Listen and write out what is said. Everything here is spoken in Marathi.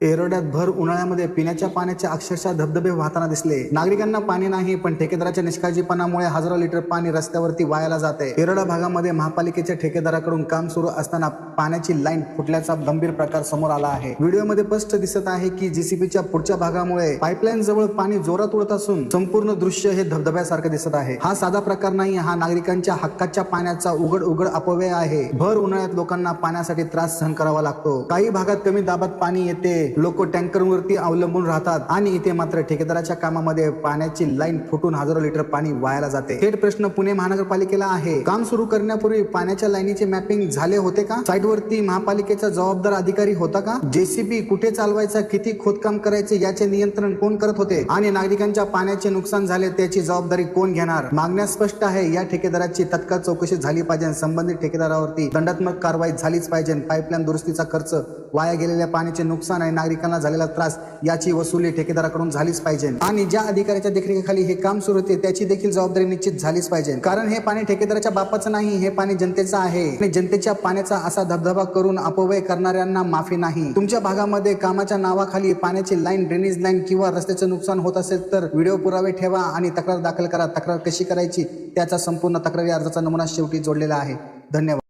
एरोड्यात भर उन्हाळ्यामध्ये पिण्याच्या पाण्याचे अक्षरशः धबधबे वाहताना दिसले। नागरिकांना पाणी नाही, पण ठेकेदाराच्या निष्काळजीपणामुळे हजारो लिटर पाणी रस्त्यावरती वायाला जाते। एरोडा भागामध्ये महापालिकेच्या ठेकेदाराकडून काम सुरू असताना पाण्याची लाईन फुटल्याचा गंभीर प्रकार समोर आला आहे। व्हिडिओमध्ये स्पष्ट दिसत आहे की जेसीबीच्या पुढच्या भागामुळे पाईपलाईन जवळ पाणी जोरात उडत असून संपूर्ण दृश्य हे धबधब्यासारखे दिसत आहे। हा साधा प्रकार नाही, हा नागरिकांच्या हक्काच्या पाण्याचा उघड अपव्यय आहे। भर उन्हाळ्यात लोकांना पाण्यासाठी त्रास सहन करावा लागतो। काही भागात कमी दाबात पाणी येते, लोक टँकरवरती अवलंबून राहतात आणि इथे मात्र ठेकेदाराच्या कामामध्ये पाण्याची लाईन फुटून हजारो लिटर पाणी वायाला जाते। थेट प्रश्न पुणे महानगरपालिकेला आहे, काम सुरू करण्यापूर्वी पाण्याच्या लाईनीचे मॅपिंग झाले होते का? साईटवरती महापालिकेचा जबाबदार अधिकारी होता का? जेसीबी कुठे चालवायचा, किती खोदकाम करायचे याचे नियंत्रण कोण करत होते? आणि नागरिकांच्या पाण्याचे नुकसान झाले त्याची जबाबदारी कोण घेणार? मागण्या स्पष्ट आहे, या ठेकेदाराची तत्काळ चौकशी झाली पाहिजे। संबंधित ठेकेदारावरती दंडात्मक कारवाई झालीच पाहिजे। पाईपलाईन दुरुस्तीचा खर्च, वाया गेलेल्या पाण्याचे नुकसान आणि नागरिकांना झालेला त्रास याची वसुली ठेकेदाराकडून झालीच पाहिजे। आणि ज्या अधिकाऱ्याच्या देखरेखीखाली हे काम सुरू होते त्याची देखील जबाबदारी निश्चित झालीच पाहिजे, कारण हे पाणी ठेकेदाराच्या बापाचं नाही, हे पाणी जनतेचं आहे आणि जनतेच्या पाण्याचा असा धबधबा करून अपव्यय करणाऱ्यांना माफी नाही। तुमच्या भागामध्ये कामाच्या नावाखाली पाण्याची लाईन, ड्रेनेज लाईन किंवा रस्त्याचं नुकसान होत असेल तर व्हिडिओ पुरावे ठेवा आणि तक्रार दाखल करा। तक्रार कशी करायची त्याचा संपूर्ण तक्रारी अर्जाचा नमुना शेवटी जोडलेला आहे। धन्यवाद।